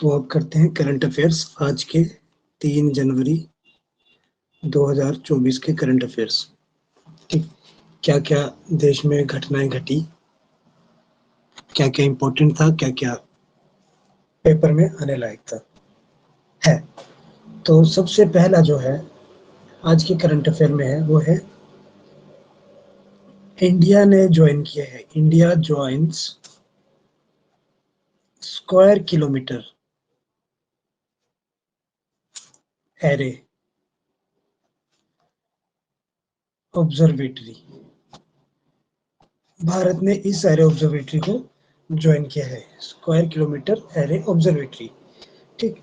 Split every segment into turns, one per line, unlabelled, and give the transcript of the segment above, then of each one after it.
तो अब करते हैं करंट अफेयर्स आज के 3 जनवरी 2024 के करंट अफेयर्स। ठीक, क्या क्या देश में घटनाएं घटी, क्या क्या इंपॉर्टेंट था, क्या क्या पेपर में आने लायक था है। तो सबसे पहला जो है आज के करंट अफेयर में है वो है इंडिया ने ज्वाइन किया है, India joins square kilometre array observatory. Bharat ने इस एरे ऑब्जर्वेटरी को ज्वाइन किया है, स्क्वायर किलोमीटर एरे ऑब्जर्वेटरी। ठीक,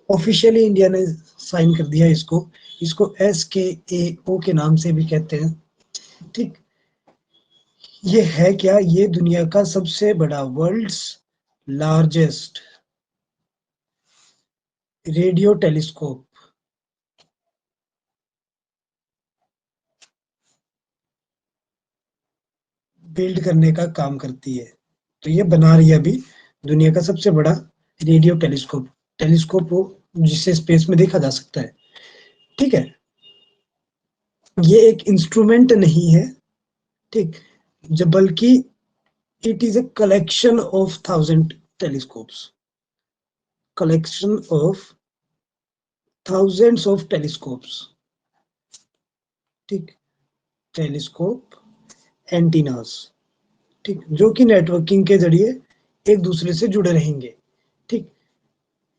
ऑफिशियली इंडिया ने साइन कर दिया इसको। इसको SKAO के नाम से भी कहते हैं। ठीक, ये है क्या? ये दुनिया का सबसे बड़ा, world's largest radio telescope build करने का काम करती है। तो ये बना रही है अभी दुनिया का सबसे बड़ा रेडियो टेलीस्कोप। टेलीस्कोप वो जिसे स्पेस में देखा जा सकता है। ठीक है, ये एक इंस्ट्रूमेंट नहीं है, ठीक, जब बल्कि it is a collection of 1000 telescopes, collection of thousands of telescopes। ठीक, टेलीस्कोप एंटीनास, ठीक, जो कि नेटवर्किंग के जरिए एक दूसरे से जुड़े रहेंगे। ठीक,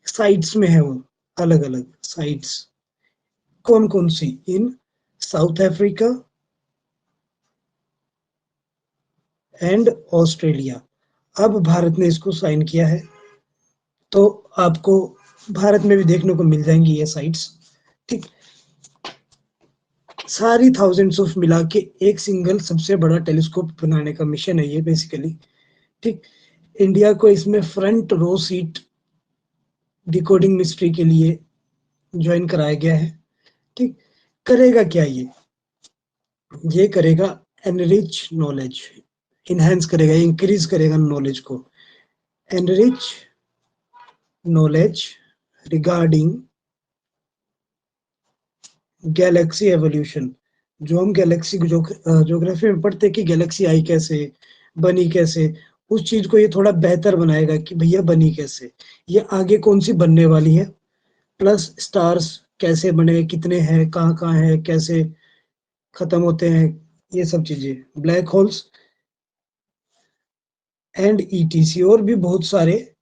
साइट्स में है वो, अलग अलग साइट्स। कौन कौन सी? इन साउथ अफ्रीका एंड ऑस्ट्रेलिया। अब भारत ने इसको साइन किया है, तो आपको भारत में भी देखने को मिल जाएंगी ये साइट्स। ठीक, सारी थाउजेंड्स ऑफ मिला के एक सिंगल सबसे बड़ा टेलीस्कोप बनाने का मिशन है ये बेसिकली। ठीक, इंडिया को इसमें front row seat decoding mystery के लिए ज्वाइन कराया गया है। ठीक, करेगा क्या ये करेगा एनरिच नॉलेज, इनहेंस करेगा, इंक्रीज करेगा नॉलेज को। Enrich knowledge regarding galaxy evolution. जो हम गैलेक्सी ज्योग्राफी में पढ़ते हैं कि गैलेक्सी आई कैसे, बनी कैसे, उस चीज को ये थोड़ा बेहतर बनाएगा कि भैया बनी कैसे, ये आगे कौन सी बनने वाली है, प्लस स्टार्स कैसे बने, कितने हैं, कहाँ कहाँ है, कैसे खत्म होते हैं, ये सब चीजें, ब्लैक होल्स एंड ETC और भी बहुत सारे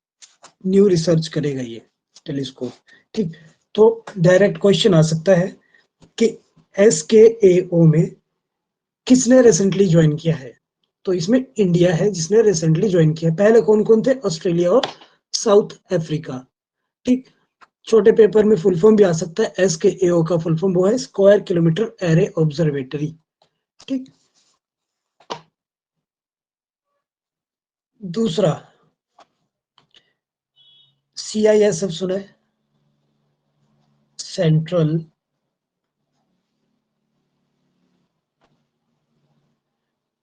न्यू रिसर्च करेगा ये टेलीस्कोप। ठीक, तो डायरेक्ट क्वेश्चन आ सकता है कि SKAO में किसने रिसेंटली ज्वाइन किया है? तो इसमें इंडिया है जिसने रिसेंटली ज्वाइन किया। पहले कौन कौन थे? ऑस्ट्रेलिया और साउथ अफ्रीका। ठीक, छोटे पेपर में फुल फॉर्म भी आ सकता है। SKAO का फुल फॉर्म वो है स्क्वायर किलोमीटर एरे ऑब्जर्वेटरी। ठीक, दूसरा CISF सुना है? Central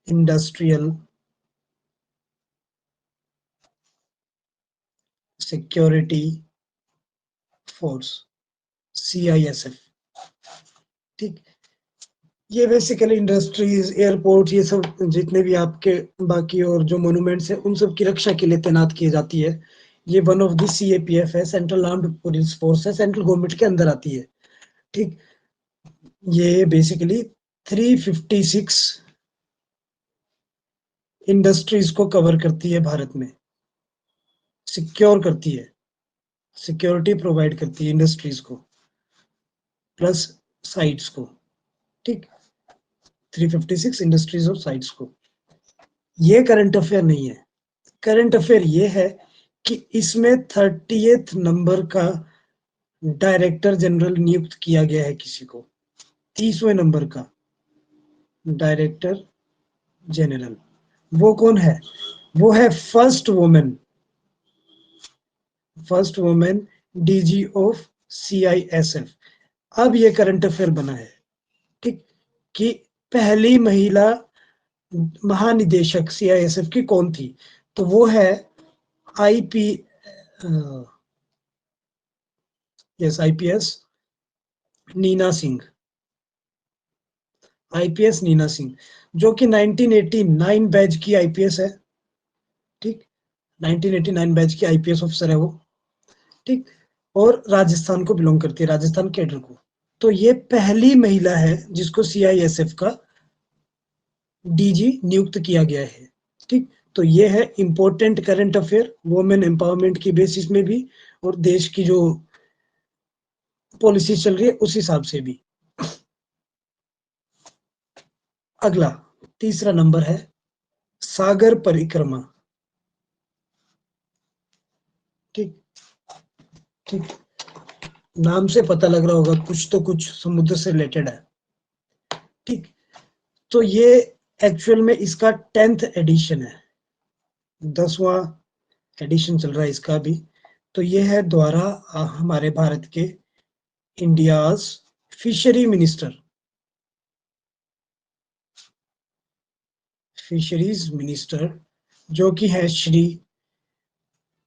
industrial security force, CISF। ठीक, ये बेसिकली इंडस्ट्रीज, एयरपोर्ट, ये सब जितने भी आपके बाकी और जो मोन्यूमेंट्स है उन सब की रक्षा के लिए तैनात की जाती है। ये वन ऑफ द CAPF है, सेंट्रल आर्म्ड पुलिस फोर्स है, सेंट्रल गवर्नमेंट के अंदर आती है। ठीक, ये बेसिकली 356 इंडस्ट्रीज को कवर करती है, भारत में सिक्योर करती है, सिक्योरिटी प्रोवाइड करती है इंडस्ट्रीज को प्लस साइट्स को। ठीक, 356 इंडस्ट्रीज और साइट्स को। ये करंट अफेयर नहीं है। करंट अफेयर ये है कि इसमें 30th नंबर का डायरेक्टर जनरल नियुक्त किया गया है किसी को, 30वें नंबर का डायरेक्टर जनरल। वो कौन है? वो है first women DG of CISF। अब ये करंट अफेयर बना है, ठीक, कि पहली महिला महानिदेशक CISF की कौन थी? तो वो है IP yes, IPS Neena Singh, IPS Neena Singh, जो कि 1989 बैच की आईपीएस है। ठीक, 1989 बैच की आईपीएस ऑफिसर है वो। ठीक, और राजस्थान को बिलोंग करती है, राजस्थान कैडर को। तो ये पहली महिला है जिसको सीआईएसएफ का डीजी नियुक्त किया गया है। ठीक, तो ये है important current affair women empowerment की बेसिस में भी, और देश की जो पॉलिसी चल रही है उस हिसाब से भी। अगला तीसरा नंबर है सागर परिक्रमा। ठीक, ठीक, नाम से पता लग रहा होगा कुछ तो कुछ समुद्र से रिलेटेड है। ठीक, तो ये एक्चुअल में इसका 10th एडिशन है, 10वां एडिशन चल रहा है इसका भी। तो ये है द्वारा हमारे भारत के India's fishery minister, fisheries minister, जो कि है श्री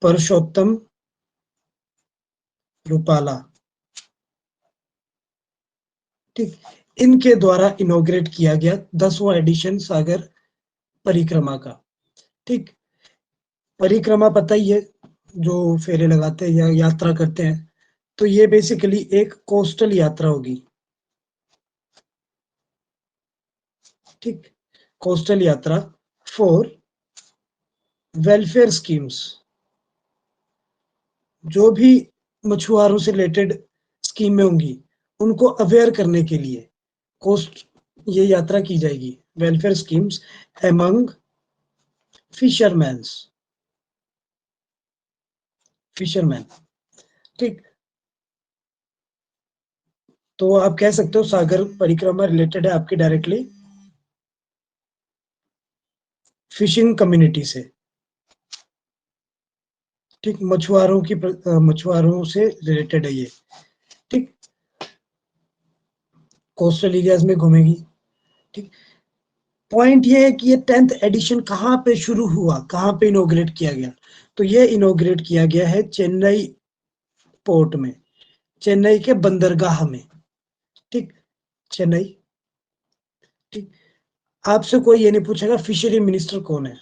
परषोत्तम रूपाला। ठीक, इनके द्वारा इनॉग्रेट किया गया 10वां एडिशन सागर परिक्रमा का। ठीक, परिक्रमा पता ही है, जो फेरे लगाते हैं या यात्रा करते हैं। तो ये बेसिकली एक कोस्टल यात्रा होगी। ठीक, कोस्टल यात्रा फॉर वेलफेयर स्कीम्स, जो भी मछुआरों से रिलेटेड स्कीमें होंगी उनको अवेयर करने के लिए कोस्ट ये यात्रा की जाएगी। Welfare schemes among fisherman's, fisherman. ठीक, तो आप कह सकते हो सागर परिक्रमा रिलेटेड है आपकी डायरेक्टली फिशिंग कम्युनिटी से। ठीक, मछुआरों की मछुआरों से रिलेटेड है ये। ठीक, कोस्टल एरियाज में घूमेगी। ठीक, पॉइंट ये है कि ये 10th एडिशन कहाँ पे शुरू हुआ, कहाँ पे इनोग्रेट किया गया। तो ये इनोग्रेट किया गया है चेन्नई पोर्ट में, चेन्नई के बंदरगाह में। ठीक, चेन्नई। ठीक, आपसे कोई ये नहीं पूछेगा फिशरी मिनिस्टर कौन है।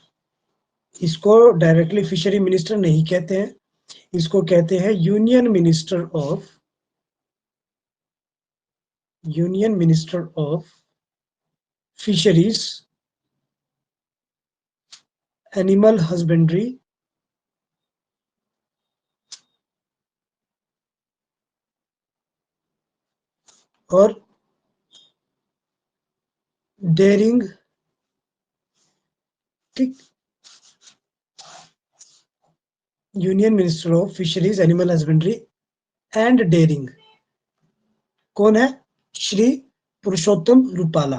इसको डायरेक्टली फिशरी मिनिस्टर नहीं कहते हैं, इसको कहते हैं union minister of fisheries, animal husbandry और डेयरिंग। ठीक, union minister of fisheries, animal husbandry and dairying कौन है? श्री पुरुषोत्तम रूपाला।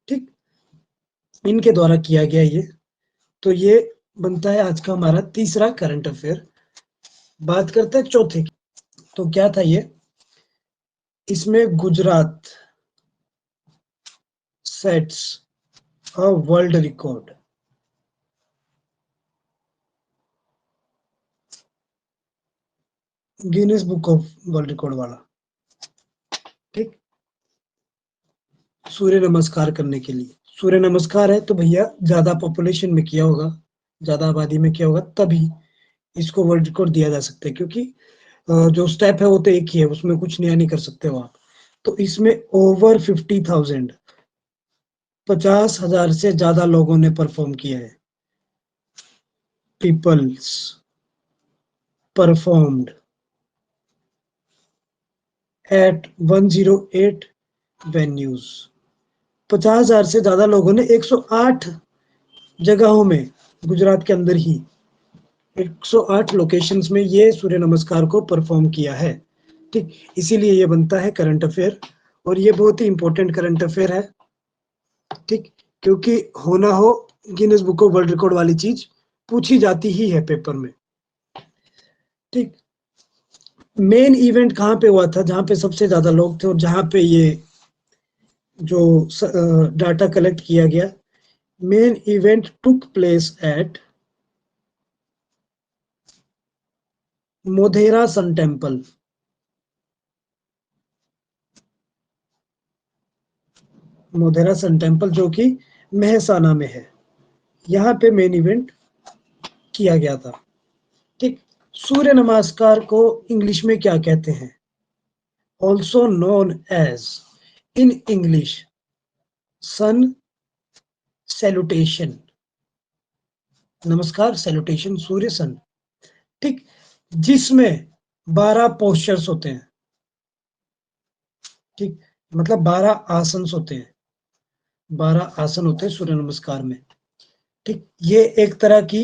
ठीक, इनके द्वारा किया गया ये। तो ये बनता है आज का हमारा तीसरा करंट अफेयर। बात करते हैं चौथे की। तो क्या था ये, इसमें Gujarat sets a world record. Guinness book of world record वाला। ठीक, सूर्य नमस्कार करने के लिए। सूर्य नमस्कार है तो भैया ज्यादा पॉपुलेशन में किया होगा, ज्यादा आबादी में किया होगा, तभी इसको वर्ल्ड रिकॉर्ड दिया जा सकता है। क्योंकि जो स्टेप है वो तो एक ही है, उसमें कुछ नया नहीं कर सकते हो आप। तो इसमें ओवर 50,000, 50,000 से ज्यादा लोगों ने परफॉर्म किया है। Peoples performed eight 108 venues. 50,000 से ज्यादा लोगों ने 108 जगहों में, गुजरात के अंदर ही 108 लोकेशंस में ये सूर्य नमस्कार को परफॉर्म किया है। ठीक, इसीलिए ये बनता है करंट अफेयर, और ये बहुत ही इंपॉर्टेंट करंट अफेयर है। ठीक, क्योंकि होना हो Guinness book of world record वाली चीज पूछी जाती ही है पेपर में। ठीक, मेन इवेंट कहाँ पे हुआ था, जहां पे सबसे ज्यादा लोग थे और जहां पे ये जो डाटा कलेक्ट किया गया, main event took place at Modhera sun temple, Modhera sun temple जो कि मेहसाना में है, यहाँ पे मेन इवेंट किया गया था। ठीक, सूर्य नमस्कार को इंग्लिश में क्या कहते हैं? Also known as in English sun salutation, नमस्कार सैल्यूटेशन सूर्य सन। ठीक, जिसमें 12 पोस्चर्स होते हैं। ठीक, मतलब 12 आसन होते हैं, 12 आसन होते हैं सूर्य नमस्कार में। ठीक, ये एक तरह की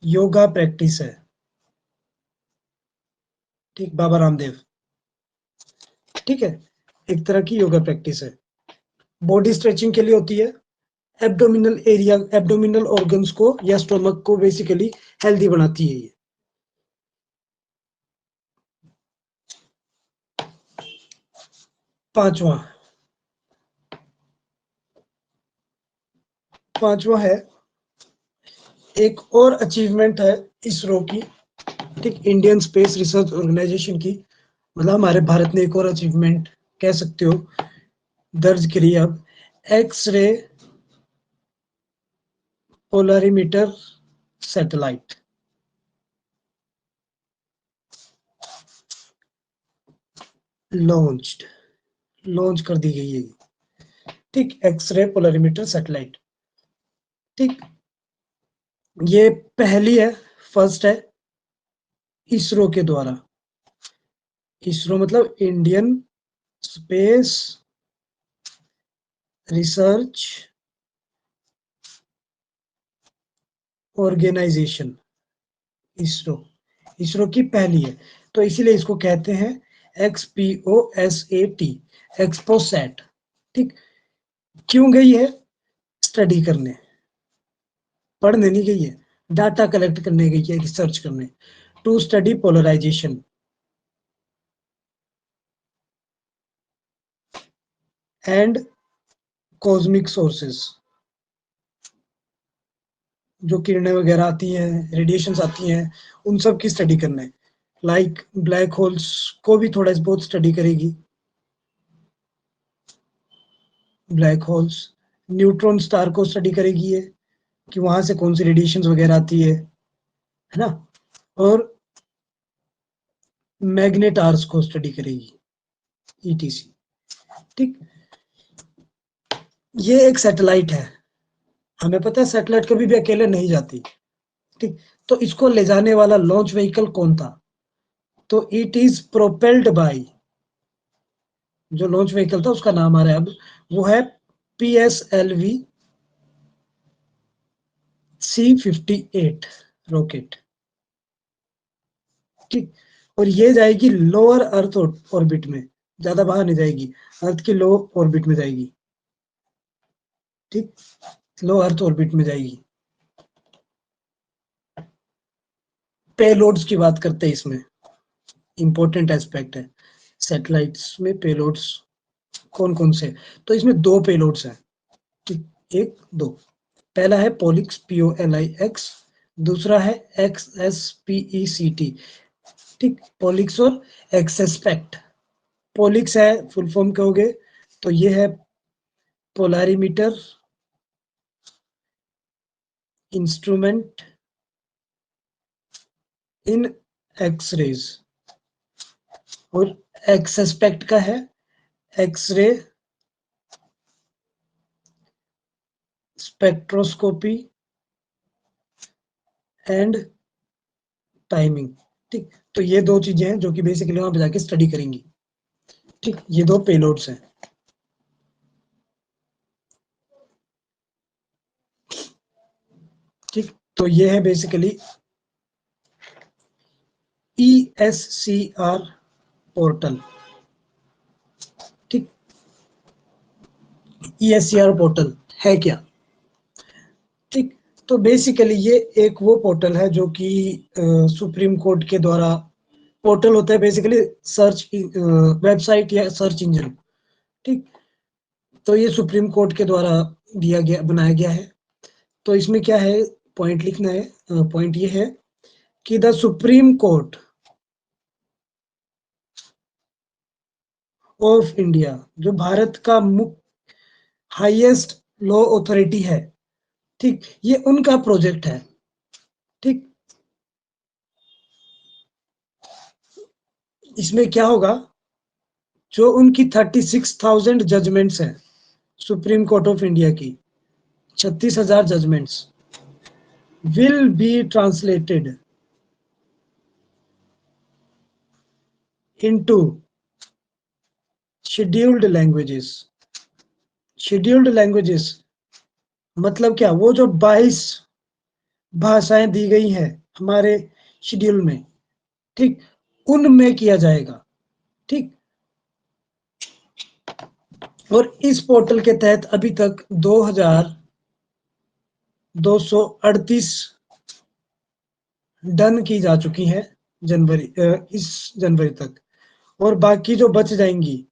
योगा प्रैक्टिस है। ठीक, बाबा रामदेव, ठीक है, एक तरह की योगा प्रैक्टिस है, बॉडी स्ट्रेचिंग के लिए होती है, एब्डोमिनल एरिया, एब्डोमिनल ऑर्गन्स को या स्टोमक को बेसिकली हेल्दी बनाती है ये। पांचवा है, एक और अचीवमेंट है इसरो की। ठीक, इंडियन स्पेस रिसर्च ऑर्गेनाइजेशन की, मतलब हमारे भारत ने एक और अचीवमेंट कह सकते हो दर्ज करी अब, X ray polarimeter satellite. Launch कर दी गई है। ठीक, एक्सरे पोलरीमीटर सैटेलाइट। ठीक, ये पहली है, फर्स्ट है इसरो के द्वारा। इसरो मतलब Indian space research organisation, ISRO, ISRO की पहली है, तो इसीलिए इसको कहते हैं XPOSAT, एक्सपोसैट। ठीक, क्यों गई है? स्टडी करने, पढ़ने नहीं गई है, डाटा कलेक्ट करने गई है, रिसर्च करने, to study polarisation and cosmic sources, जो किरणें वगैरह आती हैं, रेडिएशंस आती हैं, उन सब की स्टडी करने, लाइक ब्लैक होल्स को भी थोड़ा बहुत स्टडी करेगी, ब्लैक होल्स, न्यूट्रॉन स्टार को स्टडी करेगी ये, कि वहां से कौन सी रेडिएशंस वगैरह आती है ना, और मैग्नेटार्स को स्टडी करेगी, ETC। ठीक, ये एक सैटेलाइट है, हमें पता है सैटेलाइट कभी भी अकेले नहीं जाती। ठीक, तो इसको ले जाने वाला लॉन्च व्हीकल कौन था? तो इट इज प्रोपेल्ड बाय, जो लॉन्च व्हीकल था उसका नाम आ रहा है अब, वो है PSLV C-58 रॉकेट। ठीक, और ये जाएगी लोअर अर्थ ऑर्बिट में, ज्यादा बाहर नहीं जाएगी, अर्थ की लो ऑर्बिट में जाएगी। ठीक, लो अर्थ ऑर्बिट में जाएगी। पेलोड्स की बात करते हैं इसमें, इंपॉर्टेंट एस्पेक्ट है सैटेलाइट्स में, पेलोड्स कौन कौन से? तो इसमें 2 पेलोड्स हैं। ठीक, 1 2, पहला है पोलिक्स, POLIX, दूसरा है XSPECT। ठीक, पोलिक्स और एक्सेस्पेक्ट। पोलिक्स है, फुल फॉर्म कहोगे तो ये है पोलारीमीटर इंस्ट्रूमेंट इन एक्सरेज, और एक्सेस्पेक्ट का है एक्सरे स्पेक्ट्रोस्कोपी एंड टाइमिंग। ठीक, तो ये 2 चीजें हैं जो कि बेसिकली वहां पे जाके स्टडी करेंगी। ठीक, ये 2 पेलोड्स हैं। ठीक, तो ये है बेसिकली ESCR पोर्टल। ठीक, ESCR पोर्टल है क्या? ठीक, तो बेसिकली ये एक वो पोर्टल है जो कि सुप्रीम कोर्ट के द्वारा, पोर्टल होता है बेसिकली सर्च वेबसाइट या सर्च इंजन। ठीक, तो ये सुप्रीम कोर्ट के द्वारा दिया गया, बनाया गया है। तो इसमें क्या है, पॉइंट लिखना है, पॉइंट ये है कि the supreme court of India, जो भारत का हाईएस्ट लॉ अथॉरिटी है, ठीक, ये उनका प्रोजेक्ट है। ठीक, इसमें क्या होगा, जो उनकी 36,000 जजमेंट्स हैं सुप्रीम कोर्ट ऑफ इंडिया की, 36,000 judgements will be translated into scheduled languages. Scheduled languages मतलब क्या, वो जो 22 भाषाएं दी गई हैं हमारे शेड्यूल में, ठीक, उनमें किया जाएगा। ठीक, और इस पोर्टल के तहत अभी तक 2,238 डन की जा चुकी है इस जनवरी तक, और बाकी जो बच जाएंगी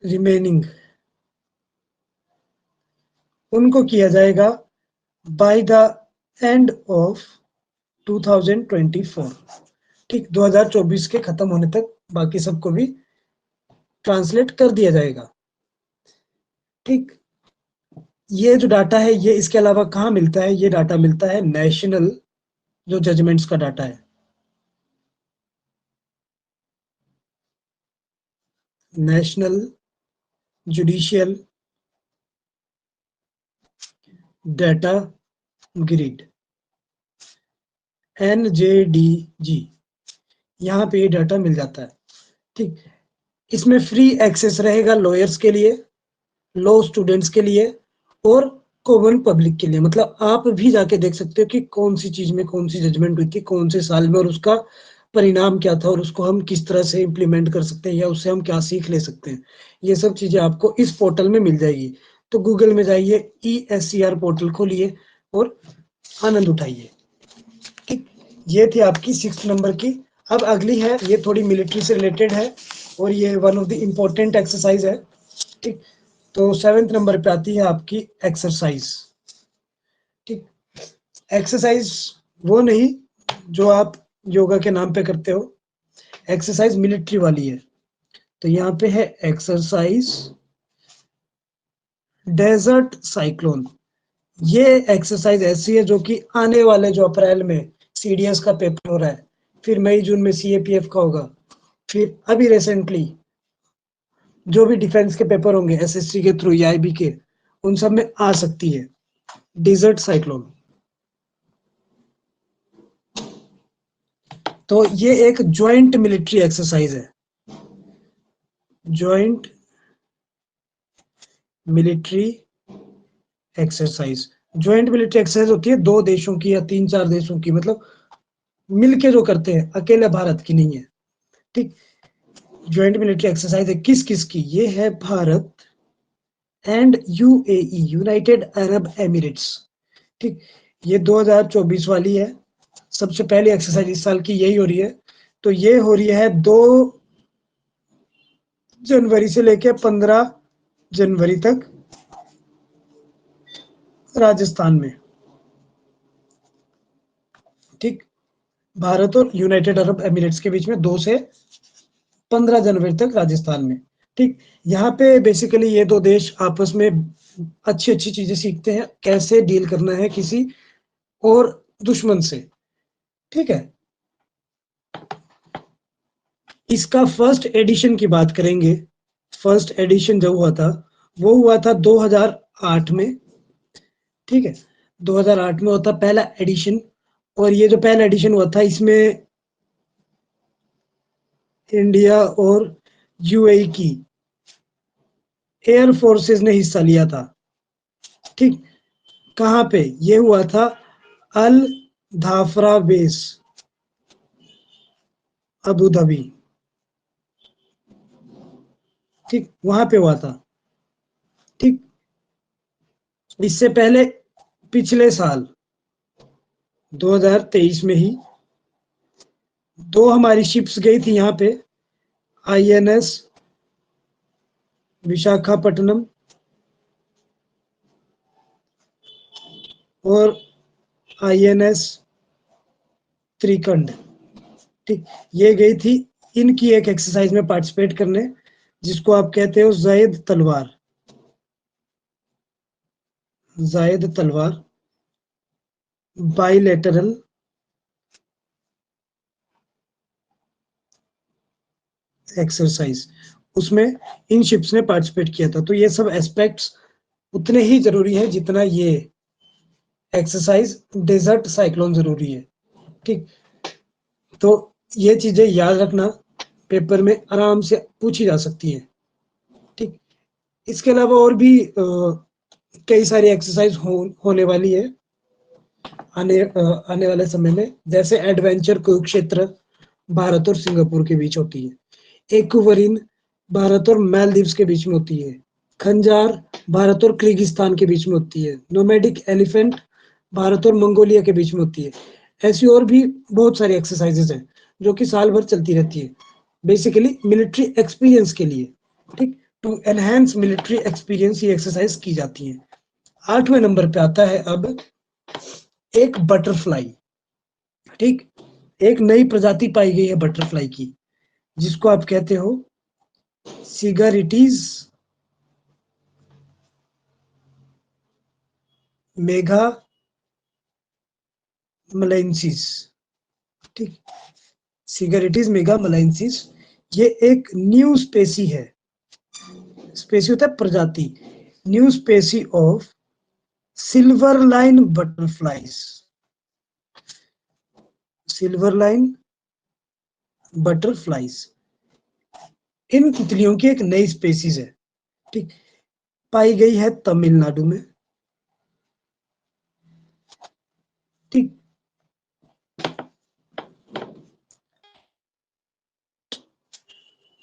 रिमेनिंग, उनको किया जाएगा बाय द एंड ऑफ 2024। ठीक, 2024 के खत्म होने तक बाकी सबको भी ट्रांसलेट कर दिया जाएगा। ठीक, ये जो डाटा है ये इसके अलावा कहाँ मिलता है, ये डाटा मिलता है नेशनल जो जजमेंट्स का डाटा है, national judicial data grid, NJDG, यहाँ पे ये डाटा मिल जाता है। ठीक, इसमें फ्री एक्सेस रहेगा लॉयर्स के लिए, लॉ स्टूडेंट्स के लिए और कॉमन पब्लिक के लिए। मतलब आप भी जाके देख सकते हो कि कौन सी चीज में कौन सी जजमेंट हुई थी, कौन से साल में, और उसका परिणाम क्या था, और उसको हम किस तरह से इम्प्लीमेंट कर सकते हैं या उससे हम क्या सीख ले सकते हैं। ये सब चीजें आपको इस पोर्टल में मिल जाएगी। तो गूगल में जाइए, ESCR पोर्टल खोलिए और आनंद उठाइए। ठीक, ये थी आपकी 6 नंबर की। अब अगली है, ये थोड़ी मिलिट्री से रिलेटेड है और ये one of the important exercise है। ठीक, तो 7th नंबर पे आती है आपकी एक्सरसाइज। ठीक, एक्सरसाइज वो नहीं जो आप योगा के नाम पे करते हो, एक्सरसाइज मिलिट्री वाली है। तो यहाँ पे है एक्सरसाइज डेजर्ट साइक्लोन। ये एक्सरसाइज ऐसी है जो कि आने वाले जो अप्रैल में CDS का पेपर हो रहा है, फिर मई जून में CAPF का होगा, फिर अभी रिसेंटली जो भी डिफेंस के पेपर होंगे SSC के थ्रू या IB के, उन सब में आ सकती है डेजर्ट साइक्लोन। तो ये एक ज्वाइंट मिलिट्री एक्सरसाइज है, joint military exercise. Joint military exercise होती है दो देशों की या 3-4 देशों की, मतलब मिलके जो करते हैं, अकेले भारत की नहीं है। ठीक, ज्वाइंट मिलिट्री एक्सरसाइज है किस किस की, ये है Bharat and UAE, United Arab Emirates. ठीक, ये 2024 वाली है, सबसे पहली एक्सरसाइज इस साल की यही हो रही है। तो ये हो रही है 2 जनवरी से लेकर 15 जनवरी तक राजस्थान में। ठीक, भारत और यूनाइटेड अरब एमिरेट्स के बीच में 2 से 15 जनवरी तक राजस्थान में। ठीक, यहाँ पे बेसिकली ये दो देश आपस में अच्छी अच्छी चीजें सीखते हैं, कैसे डील करना है किसी और दुश्मन से। ठीक है, इसका फर्स्ट एडिशन की बात करेंगे। फर्स्ट एडिशन जो हुआ था वो हुआ था 2008 में। ठीक है, 2008 में होता पहला एडिशन, और ये जो पहला एडिशन हुआ था इसमें इंडिया और UAE की एयर फोर्सेस ने हिस्सा लिया था। ठीक, कहाँ पे ये हुआ था, अल धाफरा बेस, अबू धाबी। ठीक, वहां पे हुआ था। ठीक, इससे पहले पिछले साल 2023 में ही 2 हमारी शिप्स गई थी यहाँ पे, INS विशाखापट्टनम और INS त्रिकंड। ठीक, ये गई थी इनकी एक एक्सरसाइज में पार्टिसिपेट करने, जिसको आप कहते हो जायद तलवार। जायद तलवार बाइलेटरल एक्सरसाइज, उसमें इन शिप्स ने पार्टिसिपेट किया था। तो ये सब एस्पेक्ट्स उतने ही जरूरी है जितना ये एक्सरसाइज डेजर्ट साइक्लोन जरूरी है। ठीक, तो ये चीजें याद रखना, पेपर में आराम से पूछी जा सकती है। ठीक, इसके अलावा और भी कई सारी एक्सरसाइज होने वाली है आने वाले समय में, जैसे एडवेंचर कुरुक्षेत्र भारत और सिंगापुर के बीच होती है, एक्वरीन भारत और मालदीव्स के बीच में होती है, खंजार भारत और किर्गिस्तान के बीच में होती है, नोमैडिक एलिफेंट भारत और मंगोलिया के बीच में होती है। ऐसी और भी बहुत सारी एक्सरसाइजेज हैं जो कि साल भर चलती रहती है, बेसिकली मिलिट्री एक्सपीरियंस के लिए। ठीक, टू एनहेंस मिलिट्री एक्सपीरियंस ये एक्सरसाइज की जाती है। 8वें नंबर पे आता है अब एक बटरफ्लाई। ठीक, एक नई प्रजाति पाई गई है बटरफ्लाई की, जिसको आप कहते हो सिगारिटीज मेघा मलाइंसिस। ठीक, सिगारिटीज मेगा मलाइंसिस, ये एक न्यू स्पेसी है। स्पेसी होता है प्रजाति, new species of silver line butterflies. Silver line butterflies इन तितलियों की एक नई स्पेसीज है। ठीक, पाई गई है तमिलनाडु में। ठीक,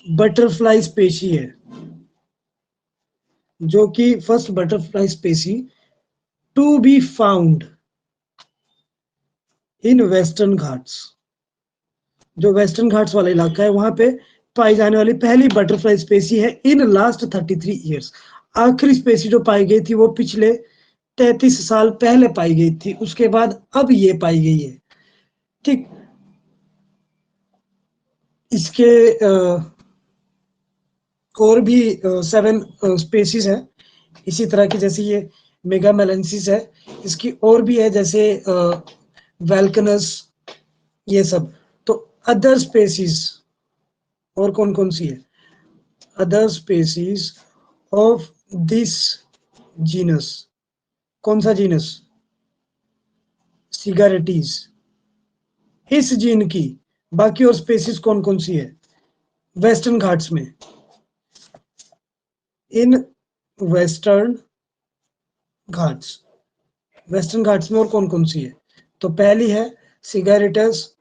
बटरफ्लाई स्पेसी है, जो कि first butterfly species to be found in western Ghats. जो वेस्टर्न घाट्स वाला इलाका है वहां पे पाई जाने वाली पहली बटरफ्लाई स्पेसी है इन लास्ट 33 ईयर्स। आखिरी स्पेसी जो पाई गई थी वो पिछले 33 साल पहले पाई गई थी, उसके बाद अब ये पाई गई है। ठीक, इसके और भी 7 स्पेसीज है इसी तरह की, जैसे ये मेगामेलेंसिस है, इसकी और भी है जैसे वेल्कनस, ये सब। तो अदर स्पेसीज और कौन कौन सी है? Other species of this genus, कौन सा जीनस? सिगारेटीज। इस जीन की बाकी और स्पेसीज कौन कौन सी है वेस्टर्न घाट्स में? इन वेस्टर्न घाट्स, वेस्टर्न घाट्स में और कौन कौन सी है? तो पहली है सिगारेटस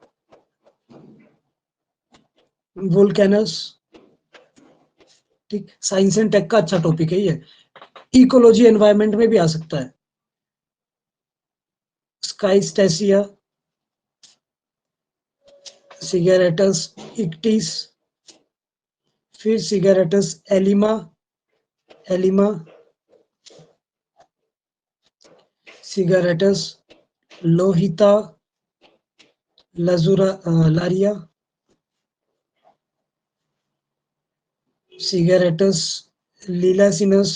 वुल्केनस। ठीक, साइंस एंड टेक का अच्छा टॉपिक है ये, इकोलॉजी एनवायरनमेंट में भी आ सकता है। स्काइस्टेसिया, सिगारेटस इक्टिस, फिर सिगारेटस एलिमा, एलिमा, सिगारेटस लोहिता लारिया, सिगारेटस लिलासिनस,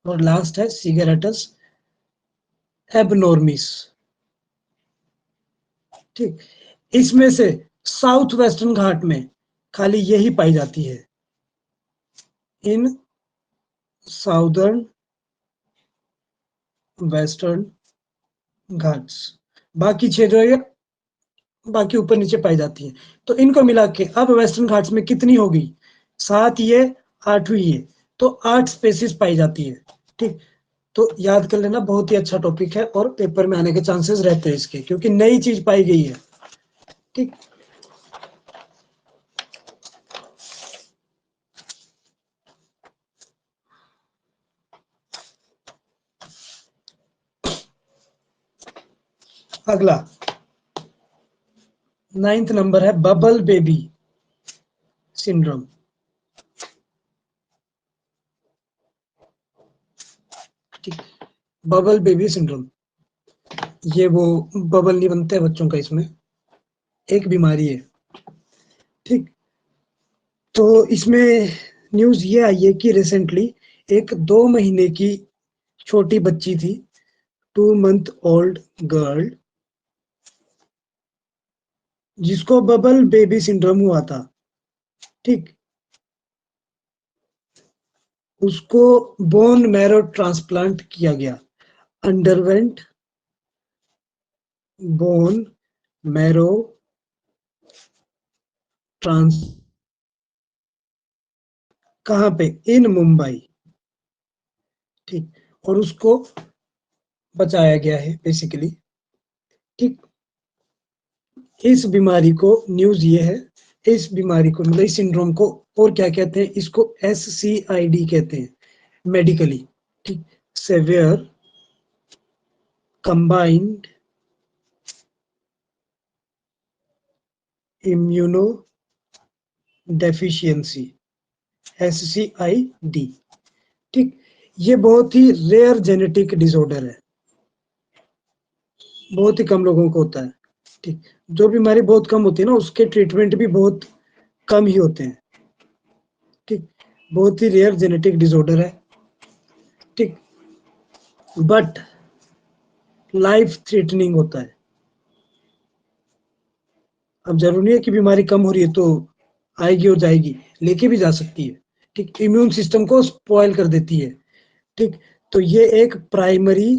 और लास्ट है सिगारेटस एबनॉर्मिस। ठीक, इसमें से साउथ वेस्टर्न घाट में खाली यही पाई जाती है, इन साउदर्न वेस्टर्न घाट्स। बाकी 6 जो है बाकी ऊपर नीचे पाई जाती है। तो इनको मिला के अब वेस्टर्न घाट्स में कितनी होगी? 7 ये, 8वीं ये, तो 8 स्पेसीज पाई जाती है। ठीक, तो याद कर लेना, बहुत ही अच्छा टॉपिक है और पेपर में आने के चांसेस रहते हैं इसके, क्योंकि नई चीज पाई गई है। ठीक, अगला 9th नंबर है बबल बेबी सिंड्रोम। ठीक, बबल बेबी सिंड्रोम, ये वो बबल नहीं बनते बच्चों का, इसमें एक बीमारी है। ठीक, तो इसमें न्यूज ये आई है कि रिसेंटली एक 2 महीने की छोटी बच्ची थी, 2 मंथ ओल्ड गर्ल, जिसको बबल बेबी सिंड्रोम हुआ था। ठीक, उसको बोन मैरो ट्रांसप्लांट किया गया, अंडरवेंट बोन मैरो ट्रांस, कहाँ पे, इन मुंबई। ठीक, और उसको बचाया गया है बेसिकली। ठीक, इस बीमारी को, न्यूज ये है, इस बीमारी को मतलब इस सिंड्रोम को और क्या कहते हैं, इसको SCID कहते हैं मेडिकली। ठीक, severe combined immuno deficiency, SCID। ठीक, ये बहुत ही रेयर जेनेटिक डिसऑर्डर है, बहुत ही कम लोगों को होता है। ठीक, जो बीमारी बहुत कम होती है ना, उसके ट्रीटमेंट भी बहुत कम ही होते हैं। ठीक, बहुत ही रेयर जेनेटिक डिसऑर्डर है। ठीक, बट लाइफ थ्रेटनिंग होता है। अब जरूरी नहीं है कि बीमारी कम हो रही है तो आएगी और जाएगी, लेके भी जा सकती है। ठीक, इम्यून सिस्टम को स्पॉइल कर देती है। ठीक, तो ये एक प्राइमरी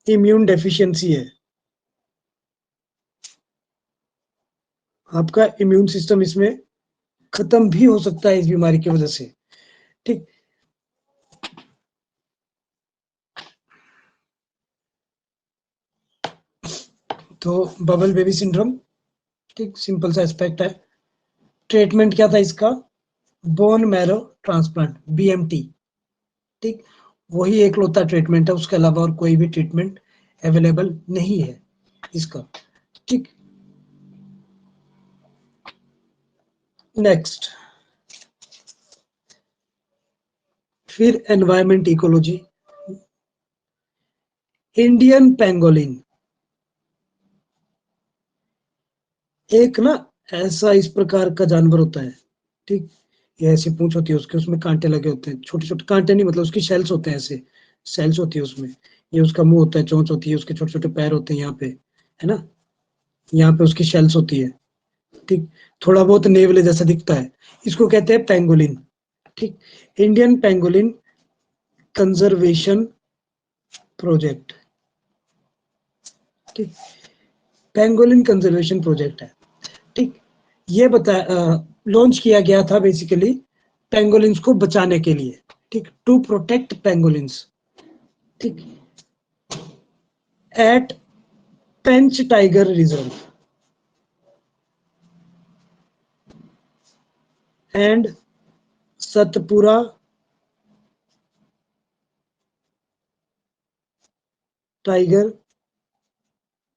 इम्यून डेफिशिएंसी है, आपका इम्यून सिस्टम इसमें खत्म भी हो सकता है इस बीमारी की वजह से। ठीक, तो बबल बेबी सिंड्रोम, ठीक, सिंपल सा एस्पेक्ट है। ट्रीटमेंट क्या था इसका, बोन मैरो ट्रांसप्लांट, BMT। ठीक, वही एक लौता ट्रीटमेंट है, उसके अलावा और कोई भी ट्रीटमेंट अवेलेबल नहीं है इसका। ठीक, नेक्स्ट, फिर एनवायरमेंट इकोलॉजी। इंडियन पेंगोलिन एक ना ऐसा इस प्रकार का जानवर होता है। ठीक, ये ऐसी पूंछ होती है उसके, उसमें कांटे लगे होते हैं, छोटे छोटे कांटे नहीं, मतलब उसकी शेल्स होते हैं, ऐसे सेल्स होती है उसमें। ये उसका मुंह होता है, चोंच होती है, उसके छोटे छोटे पैर होते हैं यहाँ पे, है ना, यहाँ पे उसकी शेल्स होती है। ठीक, थोड़ा बहुत नेवले जैसा दिखता है, इसको कहते हैं पेंगोलिन। ठीक, इंडियन पेंगोलिन कंजर्वेशन प्रोजेक्ट। ठीक, पेंगोलिन कंजर्वेशन प्रोजेक्ट है। ठीक, ये बता लॉन्च किया गया था बेसिकली पेंगोलिन्स को बचाने के लिए। ठीक, टू प्रोटेक्ट पेंगोलिन्स। ठीक, at Pench tiger reserve and Satpura tiger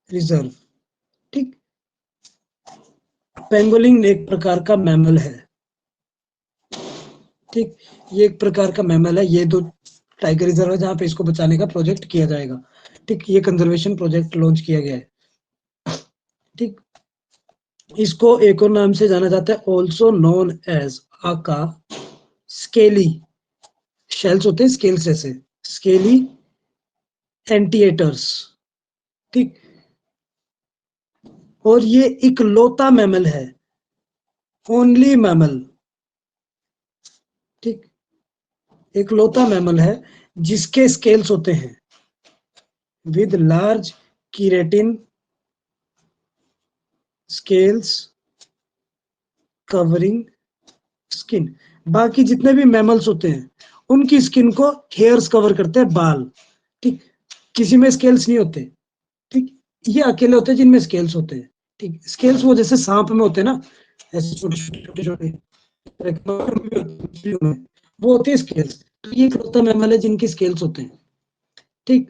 reserve. ठीक, पेंगोलिन एक प्रकार का मैमल है। ठीक, ये एक प्रकार का मैमल है, ये दो टाइगर रिजर्व है जहां पे इसको बचाने का प्रोजेक्ट किया जाएगा। ठीक, ये कंजर्वेशन प्रोजेक्ट लॉन्च किया गया है। ठीक, इसको एक और नाम से जाना जाता है, ऑल्सो नोन एज आका स्केली, शेल्स होते हैं स्केल्स जैसे, स्केली एंटीएटर्स। ठीक, और ये इकलौता मैमल है, ओनली मैमल। ठीक, इकलौता मैमल है जिसके स्केल्स होते हैं with large keratin scales covering skin. बाकी जितने भी मैमल्स होते हैं उनकी स्किन को हेयर्स कवर करते हैं, बाल। ठीक, किसी में स्केल्स नहीं होते। ठीक, ये अकेले होते हैं जिनमें स्केल्स होते हैं। ठीक, स्केल्स वो जैसे सांप में होते हैं ना, ऐसे छोटे छोटे छोटे छोटे, वो होते हैं स्केल्स। तो ये इकलौता मैमल है जिनके स्केल्स होते हैं। ठीक,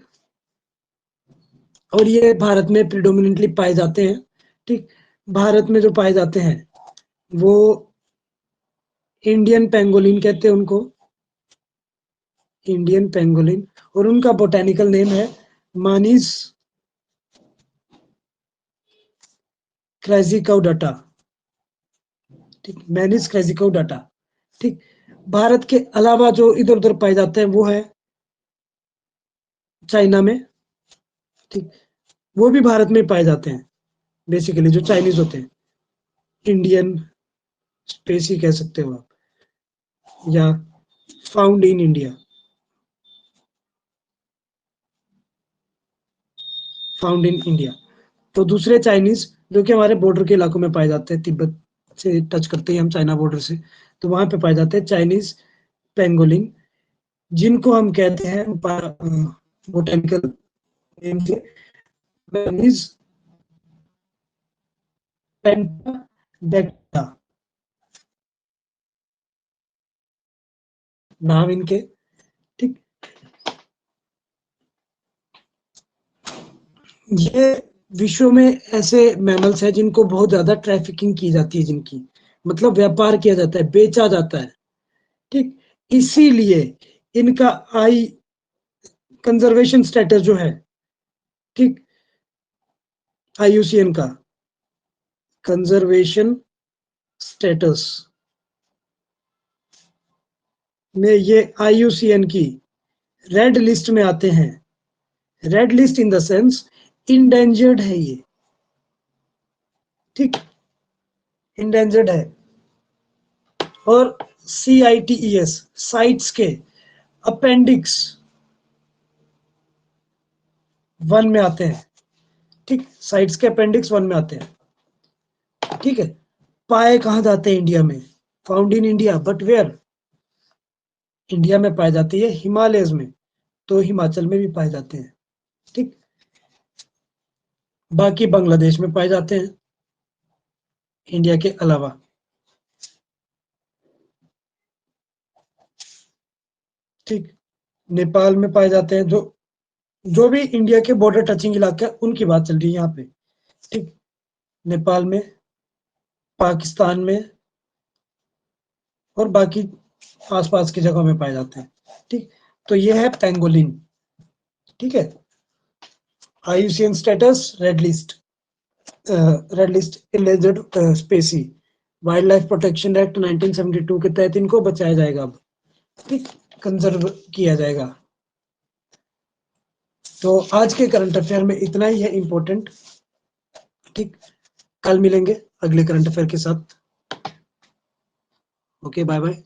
और ये भारत में प्रिडोमिनेंटली पाए जाते हैं। ठीक, भारत में जो पाए जाते हैं वो इंडियन पेंगोलिन कहते हैं उनको, इंडियन पेंगोलिन। और उनका बोटेनिकल नेम है मानिस क्राइजिकाउ डाटा, ठीक, मैनिस क्राइजिकाउ डाटा, ठीक। भारत के अलावा जो इधर उधर पाए जाते हैं वो है चाइना में, ठीक, वो भी भारत में पाए जाते हैं बेसिकली, जो चाइनीज होते हैं, इंडियन स्पेसी कह सकते हो आप, या found in India, found in India. तो दूसरे चाइनीज जो कि हमारे बॉर्डर के इलाकों में पाए जाते हैं, तिब्बत से टच करते हैं हम चाइना बॉर्डर से, तो वहां पे पाए जाते हैं चाइनीज पेंगोलिन, जिनको हम कहते हैं बोटेनिकल नेम से चाइनीज पेंटाडेक्टा, नाम इनके, ठीक। ये विश्व में ऐसे मैमल्स हैं जिनको बहुत ज्यादा ट्रैफिकिंग की जाती है, जिनकी मतलब व्यापार किया जाता है, बेचा जाता है, ठीक। इसीलिए इनका आई कंजर्वेशन स्टेटस जो है, ठीक, आईयूसीएन का कंजर्वेशन स्टेटस में ये आईयूसीएन की रेड लिस्ट में आते हैं। Red list in the sense endangered है ये, ठीक, इंडेंजर्ड है। और CITES साइट्स के अपेंडिक्स 1 में आते हैं, ठीक, साइट्स के अपेंडिक्स 1 में आते हैं, ठीक है। पाए कहां जाते हैं इंडिया में, found in India, but where, India में पाए जाती है हिमालयस में, तो हिमाचल में भी पाए जाते हैं, ठीक। बाकी बांग्लादेश में पाए जाते हैं इंडिया के अलावा, ठीक। नेपाल में पाए जाते हैं, जो जो भी इंडिया के बॉर्डर टचिंग इलाके हैं उनकी बात चल रही है यहाँ पे, ठीक। नेपाल में, पाकिस्तान में, और बाकी आसपास की जगहों में पाए जाते हैं, ठीक। तो ये है पेंगोलिन, ठीक है। IUCN status red list endangered species, wildlife protection act 1972 के तहत इनको बचाया जाएगा अब, ठीक, कंजर्व किया जाएगा। तो आज के करंट अफेयर में इतना ही है इम्पोर्टेंट, ठीक। कल मिलेंगे अगले करंट अफेयर के साथ। Okay, bye bye.